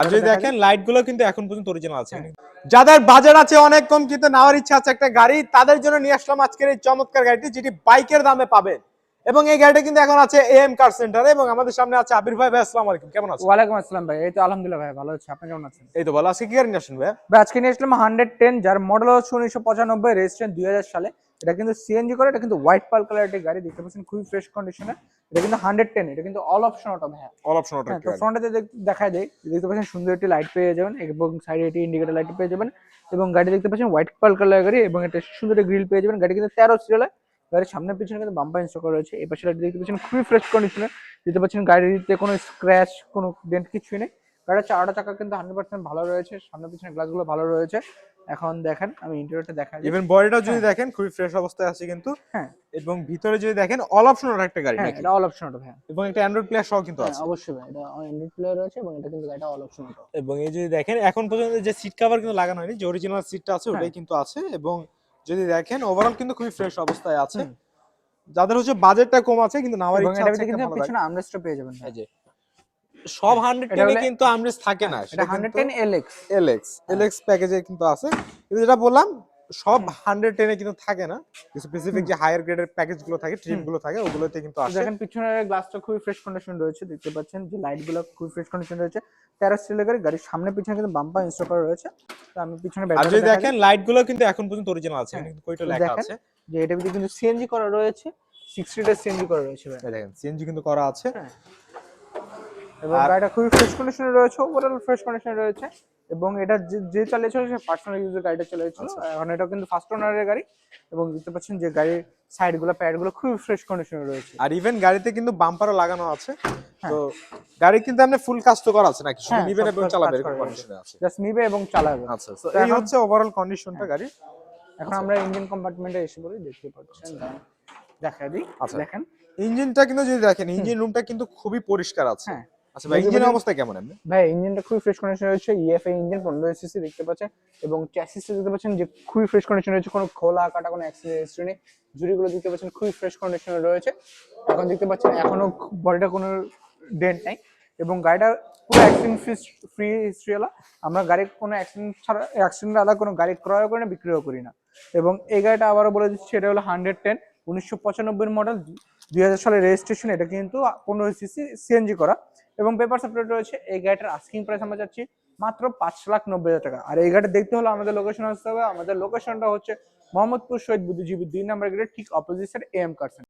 আর যদি দেখেন লাইট গুলো কিন্তু এখন পর্যন্ত অরিজিনাল আছে। যাদের বাজেট আছে অনেক কম কিন্তু নেওয়ার ইচ্ছা আছে একটা গাড়ি, তাদের জন্য নিয়ে আসলাম আজকের এই চমৎকার গাড়িটি, যেটি বাইকের দামে পাবেন। এবং এই গাড়িটা কিন্তু এখন আছে এএম কার সেন্টারে, এবং আমাদের সামনে আছে আবির ভাই। ভাই আসসালামু আলাইকুম, কেমন আছেন? ওয়ালাইকুম আসসালাম ভাই, এই তো আলহামদুলিল্লাহ ভাই, ভালো আছি। আপনি কেমন আছেন? এই তো ভালো। আজকে কি গাড়ি নিয়ে আসেন ভাই? ভাই আজকে নিয়ে আসলাম 110, যার মডেল হচ্ছে 1995, রেজিস্ট্রেশন 2000 সালে। এটা কিন্তু সিএনজি করে, এটা কিন্তু হোয়াইট পার্ল কালার একটা গাড়ি, দেখতে পাচ্ছেন খুবই ফ্রেশ কন্ডিশনে। এটা কিন্তু 110, এটা কিন্তু অল অপশন অটো ভাই। All option auto. হ্যাঁ, তো ফ্রন্টে দেখায় দেয়, দেখতে পাচ্ছেন সুন্দর একটি লাইট পেয়ে যাবেন, এবং সাইডে একটি ইন্ডিকেটর লাইট পেয়ে যাবেন। এবং গাড়ি দেখতে পাচ্ছেন হোয়াইট পার্ল কালার গাড়ি, এবং একটা সুন্দর গ্রিল পেয়ে যাবেন। গাড়ি কিন্তু 13 সিরিয়ালে, গাড়ির সামনে পিছনে কিন্তু বাম্পার ইনস্টল করা রয়েছে। এই পাশে দেখতে পাচ্ছেন খুবই ফ্রেশ কন্ডিশনে, দেখতে পাচ্ছেন গাড়িতে কোনো স্ক্র্যাচ, কোনো ডেন্ট কিছুই নেই। গাড়ির চারটা চাকা কিন্তু 100% ভালো রয়েছে, সামনে পিছনে গ্লাসগুলো ভালো রয়েছে। এখন দেখেন আমি ইন্টেরিয়রটা দেখাই। ইভেন বডিটা যদি দেখেন খুবই ফ্রেশ অবস্থায় আছে কিন্তু। হ্যাঁ, এবং ভিতরে যদি দেখেন অল অপশন অটো একটা গাড়ি হ্যাঁ, নাকি? এটা অল অপশন অটো ভাই। এবং একটা অ্যান্ড্রয়েড প্লেয়ার সহ কিন্তু হ্যাঁ আছে। অবশ্যই ভাই, এটা অ্যান্ড্রয়েড প্লেয়ার রয়েছে, এবং এটা কিন্তু গাড়িটা অল অপশন অটো। এবং এই যদি দেখেন এখন পর্যন্ত যে সিট কভার কিন্তু লাগানো হয়নি, যে অরিজিনাল সিটটা আছে ওটাই কিন্তু আছে। এবং যদি দেখেন ওভারঅল কিন্তু খুবই ফ্রেশ অবস্থায় আছে। যাদের হচ্ছে বাজেটটা কম আছে কিন্তু নেওয়ার এবং ইচ্ছা এটার আছে ভিতরে একটা কিন্তু ভালো পিছনে গাড়ি, আমরেস্টও পেয়ে যাবেন ভাই। এই যে সব 110 এটা এ হলো, কিন্তু আমরেস্ট থাকে না, এটা 110 এলএক্স। এলএক্স প্যাকেজে কিন্তু আছে। কিন্তু যেটা বললাম সব 110 এ কিন্তু থাকে না, স্পেসিফিক যে হায়ার গ্রেডের প্যাকেজ গুলো থাকে, ট্রিম গুলো থাকে, ওগুলোতে কিন্তু আসে। দেখেন পিছনের গ্লাসটা খুবই ফ্রেশ কন্ডিশন রয়েছে, দেখতে পাচ্ছেন যে লাইট গুলো খুবই ফ্রেশ কন্ডিশন রয়েছে। 13 সিরিয়ালের গাড়ি, গাড়ির সামনে পিছনে কিন্তু বাম্পার ইনস্টল করা রয়েছে। তো আমি পিছনে আর ব্যাটারি যদি দেখা দেখেন লাইট গুলো কিন্তু এখন পর্যন্ত অরিজিনাল আছে, হ্যাঁ, কিন্তু কয়টা তো লেখা দেখেন আছে। যে এটার ভিতরে কিন্তু সিএনজি করা রয়েছে, 6 লিটার সিএনজি করা রয়েছে ভাই। এই দেখেন সিএনজি কিন্তু করা আছে। হ্যাঁ, এবং আর গাড়িটা খুবই ফ্রেশ কন্ডিশনে রয়েছে, ওভারঅল ফ্রেশ কন্ডিশনে রয়েছে। এবং এটা যে চালিয়েছিল সে পার্সোনাল ইউজের গাড়িটা চালিয়েছিল। এখন এটা কিন্তু ফার্স্ট ওনারের গাড়ি, এবং দেখতে পাচ্ছেন যে গাড়ির সাইড গুলো, প্যাড গুলো খুবই ফ্রেশ কন্ডিশনে রয়েছে। আর ইভেন গাড়িতে কিন্তু বাম্পারও লাগানো আছে। হ্যাঁ। তো গাড়ি কিন্তু আপনি ফুল কাজ তো করা আছে নাকি, শুধু হ্যাঁ, নিবেন সব এবং কাজ চালাবেন কাজ এরকম করা রয়েছে, কন্ডিশনে আছে। জাস্ট নিবে এবং চালাবে। আচ্ছা, তো তো এই এখন হচ্ছে ওভারঅল কন্ডিশনটা গাড়ি। এখন আমরা ইঞ্জিন কম্পার্টমেন্টে এসে পড়ি, দেখতে পাচ্ছেন। দেখা দিই, আচ্ছা, দেখেন। ইঞ্জিনটা কিন্তু যদি দেখেন ইঞ্জিন রুমটা কিন্তু খুবই পরিষ্কার আছে। হ্যাঁ, আচ্ছা ভাই, ইঞ্জিনের অবস্থা কেমন এমনি? ভাই ইঞ্জিনটা খুবই ফ্রেশ কন্ডিশন রয়েছে, ইএফআই ইঞ্জিন 15 সিসি দেখতে পাচ্ছেন। এবং চ্যাসিসটা দেখতে পাচ্ছেন যে খুবই ফ্রেশ কন্ডিশন রয়েছে, কোনো খোলা কাটা কোনো অ্যাক্সিডেন্ট হিস্ট্রি নেই। জুড়িগুলো দেখতে পাচ্ছেন খুবই ফ্রেশ কন্ডিশনে রয়েছে। এখন দেখতে পাচ্ছেন এখনো বডিটা কোনো ডেন্ট নাই, এবং গাড়িটা পুরো অ্যাক্সিডেন্ট ফ্রি হিস্ট্রিওয়ালা। আমরা গাড়ি কোনো অ্যাক্সিডেন্ট ছাড়া, অ্যাক্সিডেন্ট আলাদা কোনো গাড়ি ক্রয় করি না, বিক্রিও করি না। এবং এই গাড়িটা আবারও বলে দিচ্ছি, এটা হলো 110, 1995 মডেল, 2000 সালের রেজিস্ট্রেশন। এটা কিন্তু 15 সিসি সিএনজি করা, এবং পেপার আপডেট রয়েছে। এই গাড়িটার আস্কিং প্রাইস আমরা যাচ্ছি মাত্র 5,90,000 টাকা। আর এই গাড়িটা দেখতে হলে আমাদের লোকেশন আসতে হবে। আমাদের লোকেশনটা হচ্ছে মোহাম্মদপুর শহীদ বুদ্ধিজীবী 2 নম্বর গেটের ঠিক opposite side am car centre.